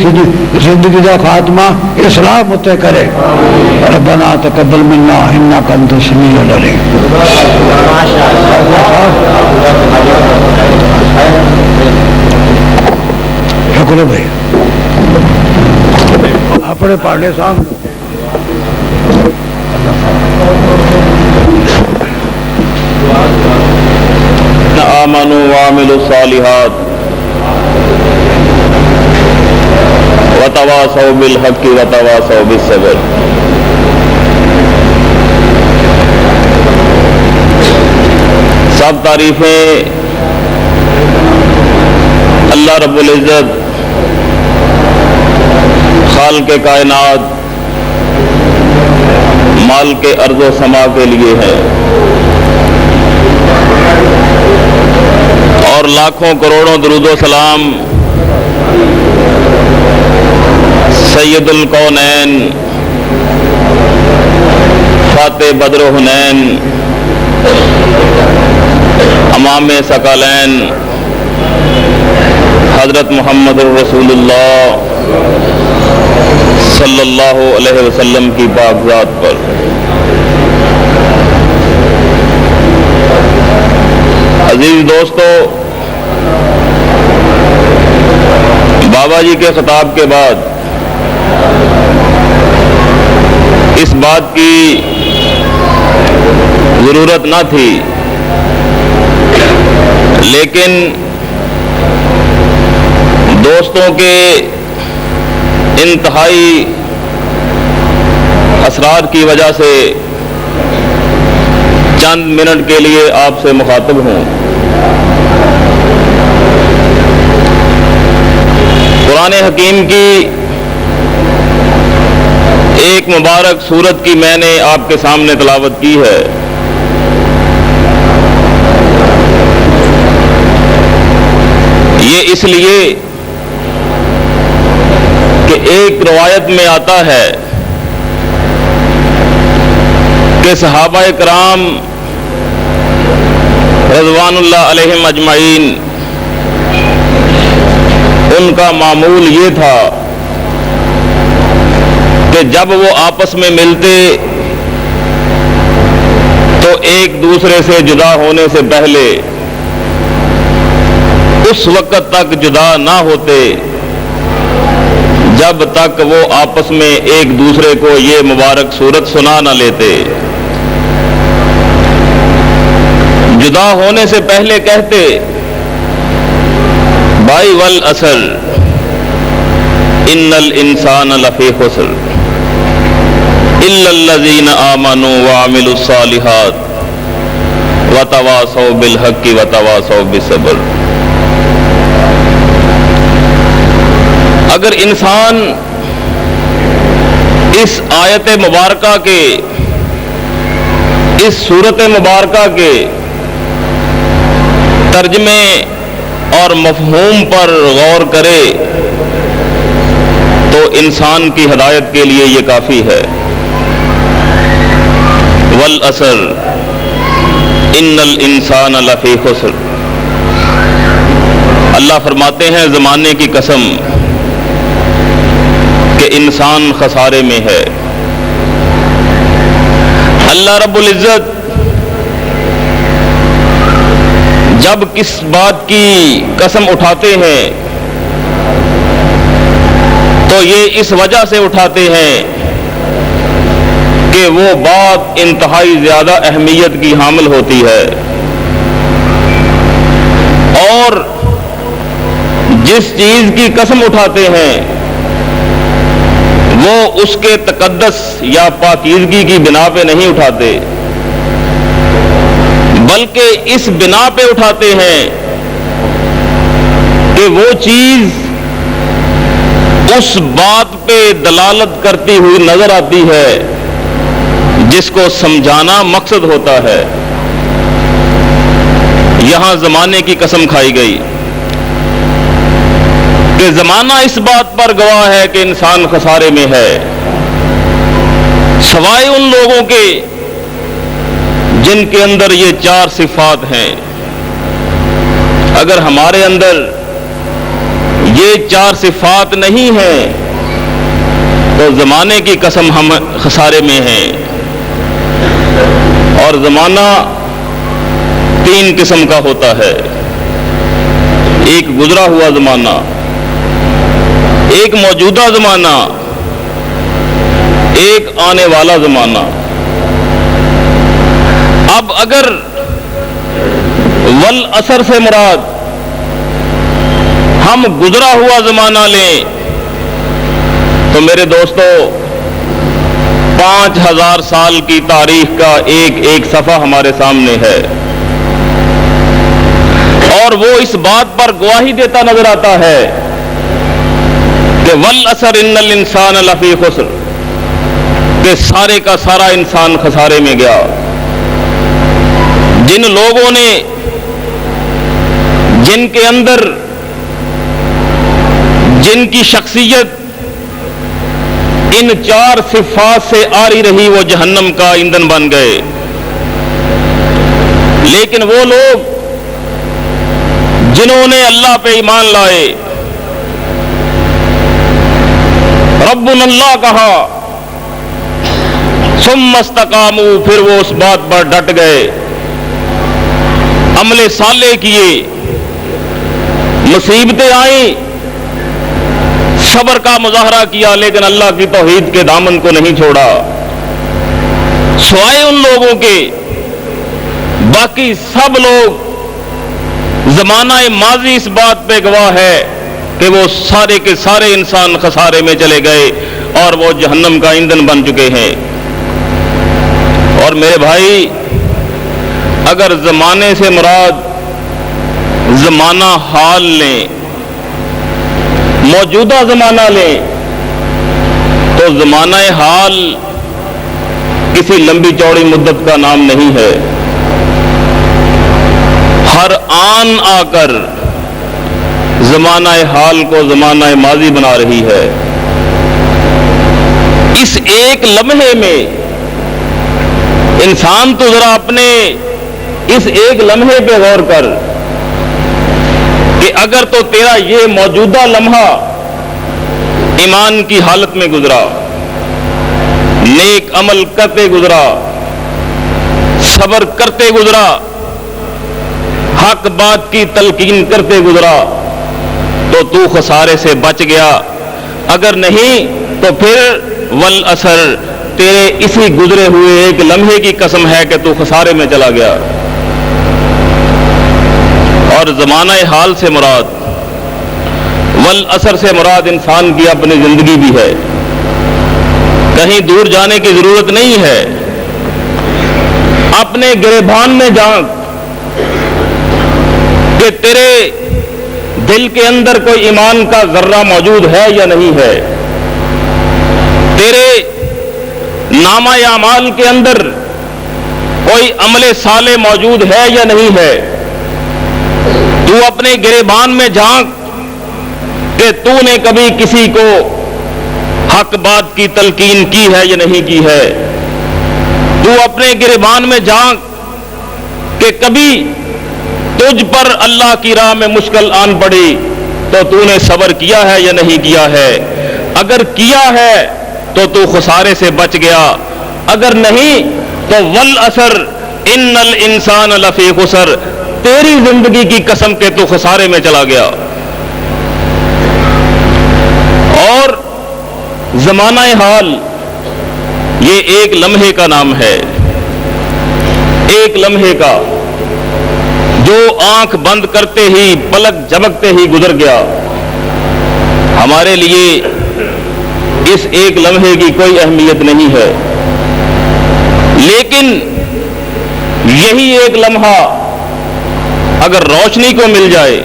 زندگی کا خاتمہ اسلام اتنے کرے۔ ربنا تقبل منا انک انت السمیع العلیم۔ شکر بھائی اپنے پاڑے صاحب آمنوا وعملوا الصالحات وتواصوا بالحق وتواصوا بالصبر۔ سب تعریفیں اللہ رب العزت خالق کائنات مالک ارض و سما کے لیے ہے، اور لاکھوں کروڑوں درود و سلام سید الکونین فاتح بدر و حنین امام ثقلین حضرت محمد رسول اللہ صلی اللہ علیہ وسلم کی پاک ذات پر۔ عزیز دوستو، بابا جی کے خطاب کے بعد اس بات کی ضرورت نہ تھی، لیکن دوستوں کے انتہائی اسرار کی وجہ سے چند منٹ کے لیے آپ سے مخاطب ہوں۔ قرآن حکیم کی ایک مبارک سورت کی میں نے آپ کے سامنے تلاوت کی ہے۔ یہ اس لیے کہ ایک روایت میں آتا ہے کہ صحابہ کرام رضوان اللہ علیہم اجمعین ان کا معمول یہ تھا کہ جب وہ آپس میں ملتے تو ایک دوسرے سے جدا ہونے سے پہلے اس وقت تک جدا نہ ہوتے جب تک وہ آپس میں ایک دوسرے کو یہ مبارک سورت سنا نہ لیتے۔ جدا ہونے سے پہلے کہتے بھائی والعصر ان الانسان لفی خسر الا الذین آمنوا وعملوا الصالحات وتواصوا بالحق وتواصوا بالصبر۔ اگر انسان اس آیت مبارکہ کے، اس سورت مبارکہ کے ترجمے اور مفہوم پر غور کرے تو انسان کی ہدایت کے لیے یہ کافی ہے۔ والعصر ان الانسان لفی خسر، اللہ فرماتے ہیں زمانے کی قسم کہ انسان خسارے میں ہے۔ اللہ رب العزت جب کس بات کی قسم اٹھاتے ہیں تو یہ اس وجہ سے اٹھاتے ہیں کہ وہ بات انتہائی زیادہ اہمیت کی حامل ہوتی ہے، اور جس چیز کی قسم اٹھاتے ہیں وہ اس کے تقدس یا پاکیزگی کی بنا پہ نہیں اٹھاتے، بلکہ اس بنا پہ اٹھاتے ہیں کہ وہ چیز اس بات پہ دلالت کرتی ہوئی نظر آتی ہے جس کو سمجھانا مقصد ہوتا ہے۔ یہاں زمانے کی قسم کھائی گئی کہ زمانہ اس بات پر گواہ ہے کہ انسان خسارے میں ہے، سوائے ان لوگوں کے جن کے اندر یہ چار صفات ہیں۔ اگر ہمارے اندر یہ چار صفات نہیں ہیں تو زمانے کی قسم ہم خسارے میں ہیں۔ اور زمانہ تین قسم کا ہوتا ہے، ایک گزرا ہوا زمانہ، ایک موجودہ زمانہ، ایک آنے والا زمانہ۔ اب اگر والعصر سے مراد ہم گزرا ہوا زمانہ لیں تو میرے دوستو 5000 سال کی تاریخ کا ایک ایک صفحہ ہمارے سامنے ہے، اور وہ اس بات پر گواہی دیتا نظر آتا ہے کہ والعصر ان الانسان لفی خسر، کہ سارے کا سارا انسان خسارے میں گیا۔ جن لوگوں نے، جن کے اندر، جن کی شخصیت ان چار صفات سے آری رہی وہ جہنم کا ایندھن بن گئے۔ لیکن وہ لوگ جنہوں نے اللہ پہ ایمان لائے، ربنا اللہ کہا، ثم استقاموا، پھر وہ اس بات پر ڈٹ گئے، عمل صالح کیے، مصیبتیں آئیں، صبر کا مظاہرہ کیا، لیکن اللہ کی توحید کے دامن کو نہیں چھوڑا۔ سوائے ان لوگوں کے باقی سب لوگ، زمانہ ماضی اس بات پہ گواہ ہے کہ وہ سارے کے سارے انسان خسارے میں چلے گئے اور وہ جہنم کا ایندھن بن چکے ہیں۔ اور میرے بھائی، اگر زمانے سے مراد زمانہ حال لیں، موجودہ زمانہ لیں، تو زمانہ حال کسی لمبی چوڑی مدت کا نام نہیں ہے۔ ہر آن آ کر زمانہ حال کو زمانہ ماضی بنا رہی ہے۔ اس ایک لمحے میں انسان تو ذرا اپنے اس ایک لمحے پہ غور کر کہ اگر تو تیرا یہ موجودہ لمحہ ایمان کی حالت میں گزرا، نیک عمل کرتے گزرا، صبر کرتے گزرا، حق بات کی تلقین کرتے گزرا، تو خسارے سے بچ گیا۔ اگر نہیں تو پھر والعصر، تیرے اسی گزرے ہوئے ایک لمحے کی قسم ہے کہ تو خسارے میں چلا گیا۔ اور زمانہ حال سے مراد، والعصر سے مراد انسان کی اپنی زندگی بھی ہے۔ کہیں دور جانے کی ضرورت نہیں ہے، اپنے گریبان میں جھانک کہ تیرے دل کے اندر کوئی ایمان کا ذرہ موجود ہے یا نہیں ہے، تیرے نامہ اعمال کے اندر کوئی عمل صالح موجود ہے یا نہیں ہے۔ تو اپنے گریبان میں جھانک کہ تو نے کبھی کسی کو حق بات کی تلقین کی ہے یا نہیں کی ہے۔ تو اپنے گریبان میں جھانک کہ کبھی تجھ پر اللہ کی راہ میں مشکل آن پڑی تو نے صبر کیا ہے یا نہیں کیا ہے۔ اگر کیا ہے تو خسارے سے بچ گیا، اگر نہیں تو والعصر ان الانسان لفی خسر، تیری زندگی کی قسم کہ تو خسارے میں چلا گیا۔ اور زمانہ حال یہ ایک لمحے کا نام ہے، ایک لمحے کا جو آنکھ بند کرتے ہی، پلک جھپکتے ہی گزر گیا۔ ہمارے لیے اس ایک لمحے کی کوئی اہمیت نہیں ہے، لیکن یہی ایک لمحہ اگر روشنی کو مل جائے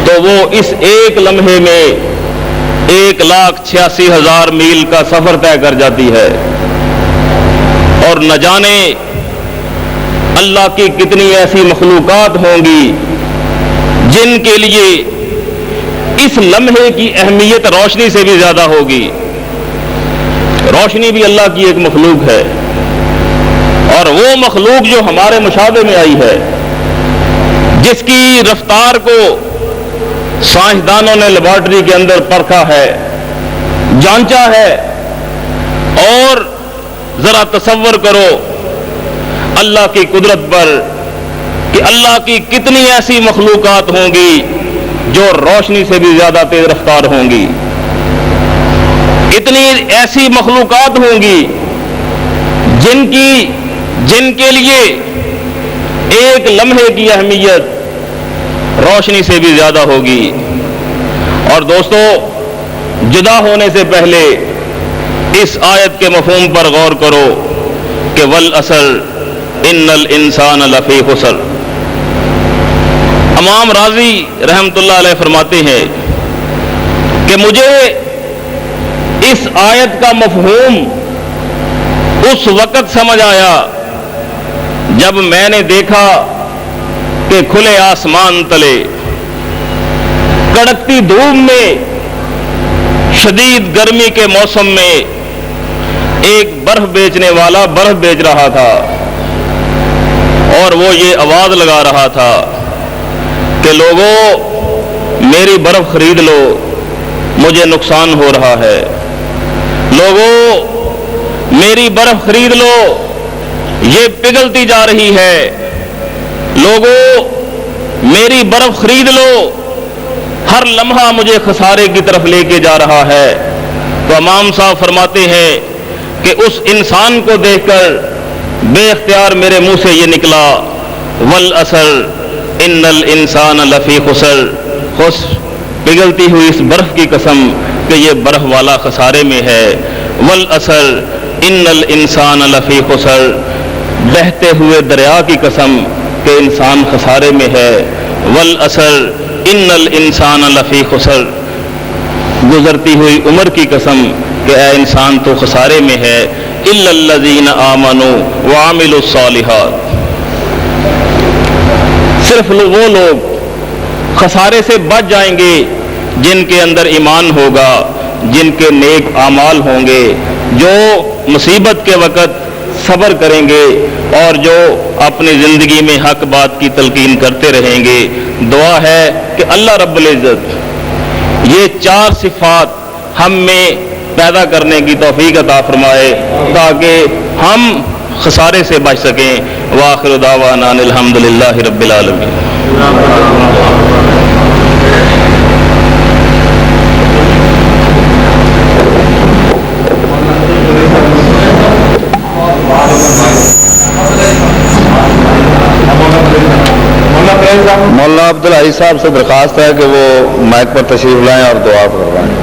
تو وہ اس ایک لمحے میں 1,86,000 میل کا سفر طے کر جاتی ہے، اور نہ جانے اللہ کی کتنی ایسی مخلوقات ہوں گی جن کے لیے اس لمحے کی اہمیت روشنی سے بھی زیادہ ہوگی۔ روشنی بھی اللہ کی ایک مخلوق ہے، اور وہ مخلوق جو ہمارے مشاہدے میں آئی ہے، جس کی رفتار کو سائنسدانوں نے لیبارٹری کے اندر پرکھا ہے، جانچا ہے، اور ذرا تصور کرو اللہ کی قدرت پر کہ اللہ کی کتنی ایسی مخلوقات ہوں گی جو روشنی سے بھی زیادہ تیز رفتار ہوں گی، اتنی ایسی مخلوقات ہوں گی جن کے لیے ایک لمحے کی اہمیت روشنی سے بھی زیادہ ہوگی۔ اور دوستو، جدا ہونے سے پہلے اس آیت کے مفہوم پر غور کرو کہ والعصر ان الانسان لفی خسر۔ امام راضی رحمت اللہ علیہ فرماتے ہیں کہ مجھے اس آیت کا مفہوم اس وقت سمجھ آیا جب میں نے دیکھا کہ کھلے آسمان تلے کڑکتی دھوپ میں شدید گرمی کے موسم میں ایک برف بیچنے والا برف بیچ رہا تھا، اور وہ یہ آواز لگا رہا تھا کہ لوگوں میری برف خرید لو، مجھے نقصان ہو رہا ہے، لوگوں میری برف خرید لو، یہ پگھلتی جا رہی ہے، لوگوں میری برف خرید لو، ہر لمحہ مجھے خسارے کی طرف لے کے جا رہا ہے۔ تو امام صاحب فرماتے ہیں کہ اس انسان کو دیکھ کر بے اختیار میرے منہ سے یہ نکلا والعصر ان الانسان لفی خسر، پگھلتی ہوئی اس برف کی قسم کہ یہ برف والا خسارے میں ہے، والعصر ان الانسان لفی خسر، بہتے ہوئے دریا کی قسم کہ انسان خسارے میں ہے، والعصر ان الانسان لفی خسر، گزرتی ہوئی عمر کی قسم کہ اے انسان تو خسارے میں ہے، الا الذین آمنوا وعملوا الصالحات، صرف وہ لوگ خسارے سے بچ جائیں گے جن کے اندر ایمان ہوگا، جن کے نیک اعمال ہوں گے، جو مصیبت کے وقت صبر کریں گے اور جو اپنی زندگی میں حق بات کی تلقین کرتے رہیں گے۔ دعا ہے کہ اللہ رب العزت یہ 4 صفات ہم میں پیدا کرنے کی توفیق عطا فرمائے تاکہ ہم خسارے سے بچ سکیں۔ وآخر دعوانا ان الحمدللہ رب العالمین۔ مولانا عبدالعزیز صاحب سے درخواست ہے کہ وہ مائک پر تشریف لائیں اور دعا کروائیں۔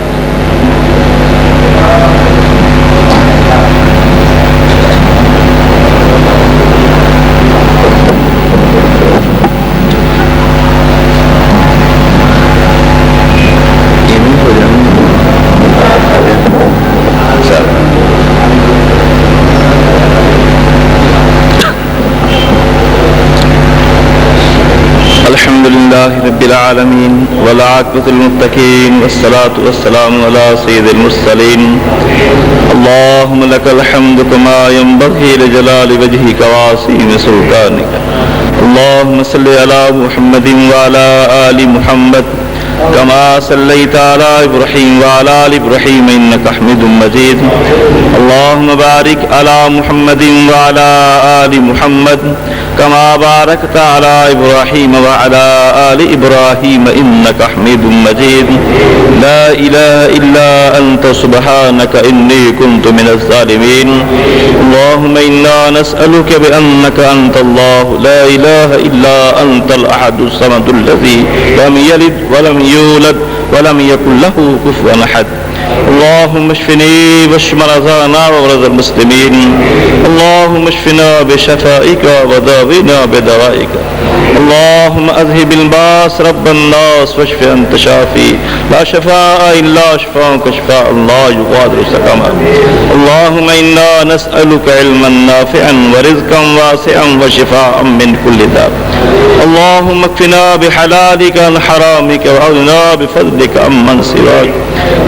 الحمدللہ رب العالمین والعاقبۃ للمتقین والصلاة والسلام علی سید المرسلین اللہم لک الحمد کما ینبغی لجلال وجہک وعظیم سلطانک اللہم صلی علی محمد وعلی آل محمد کما صلیت علی ابراہیم وعلی آل ابراہیم انک حمید مجید اللہم بارک علی محمد وعلی آل محمد کما بارکت علی ابراہیم وعلی آل ابراہیم انک حمید مجید لا الہ الا انت سبحانک انی کنت من الظالمین اللہم انا نسألک بانک انت اللہ لا الہ الا انت الاحد الصمد الذی لم یلد ولم یولد ولم یکن له کفوا احد اللهم اشفني واشف مرضانا ومرضى المسلمين. اللهم اشفنا بشفائك وداونا بدوائك. اللهم اذهب الباس رب الناس واشف انت شافي لا شفاء الا شفاءك شفاء لا يغادر سقما. اللهم انا نسالك علما نافعا ورزقا واسعا وشفاء من كل داء. اللهم اكفنا بحلالك عن حرامك واغننا بفضلك عمن سواك.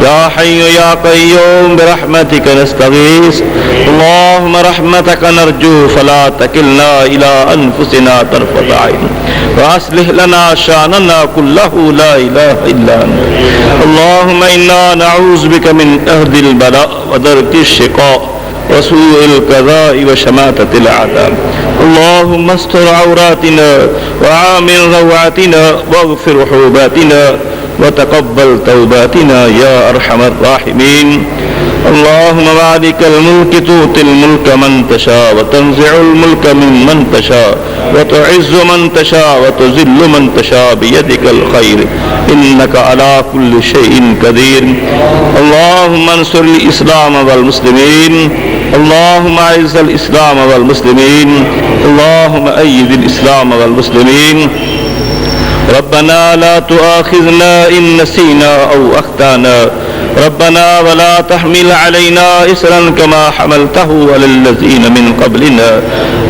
يا حي يا قيوم برحمتك نستغيث. اللهم رحمتك نرجو فلا تكلنا الى انفسنا طرفة عين واصلح لنا شاننا كله لا اله الا انت. اللهم انا نعوذ بك من اهل البلاء ودرك الشقاء وسوء القضاء وشماتة الأعداء. اللهم استر عوراتنا وعامل روعاتنا واغفر حوباتنا وتقبل توباتنا يا أرحم الراحمين. اللهم مالك الملك تؤتي الملك من تشاء وتنزع الملك ممن تشاء وتعز من تشاء وتذل من تشاء بيدك الخير إنك على كل شيء قدير. اللهم انصر الإسلام والمسلمين. اللهم اعز الإسلام والمسلمين. اللهم أيد الإسلام والمسلمين. ربنا لا تؤاخذنا إن نسينا أو أخطأنا. ربنا ولا تحمل علينا إصرا كما حملته على الذين من قبلنا.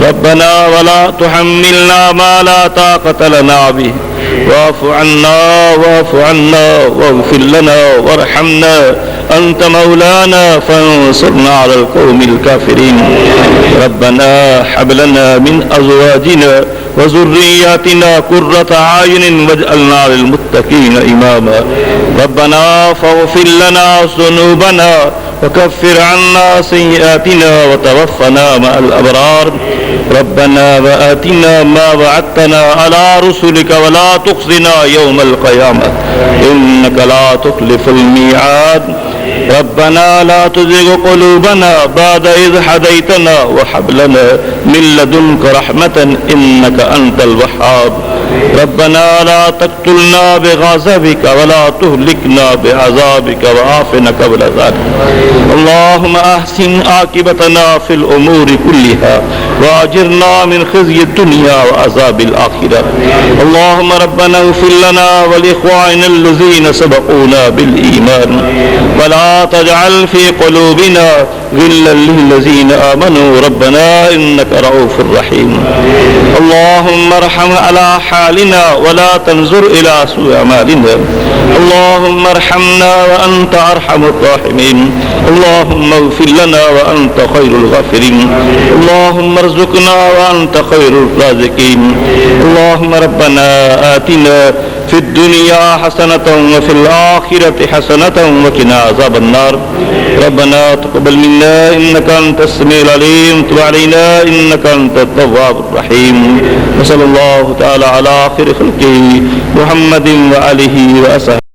ربنا ولا تحملنا ما لا طاقة لنا به. واعف عنا واغفر لنا وارحمنا أنت مولانا فانصرنا على القوم الكافرين. ربنا هب لنا من أزواجنا وذرياتنا قرة أعين واجعلنا للمتقين إماما. ربنا فاغفر لنا ذنوبنا وكفر عنا سيئاتنا وتوفنا مع الأبرار. ربنا وآتنا ما وعدتنا على رسلك ولا تخزنا يوم القيامة إنك لا تخلف الميعاد. ربنا لا تزغ قلوبنا بعد إذ هديتنا وهب لنا من لدنك رحمة إنك أنت الوهاب. ربنا لا تقتلنا بغضبك ولا تهلكنا بعذابك وعافنا قبل ذلك. اللهم أحسن عاقبتنا في الأمور كلها وأجرنا من خزي الدنيا وعذاب الآخرة. اللهم ربنا اغفر لنا ولإخواننا الذين سبقونا بالإيمان ولا تجعل في قلوبنا غلا للذين آمنوا ربنا إنك رؤوف رحيم. اللهم ارحم على حالنا ولا تنظر إلى سوء أعمالنا. اللهم ارحمنا وأنت أرحم الراحمين. اللهم اغفر لنا وأنت خير الغافرين. اللهم ارزقنا وأنت خير الرازقين. اللهم ربنا آتنا في الدنيا حسنة وفي الآخرة حسنة وقنا عذاب النار. ربنا تقبل منا إنك أنت السميع العليم تب علينا إنك أنت التواب الرحيم. وصلى الله تعالى على خير خلقه محمد وآله وأصحابه.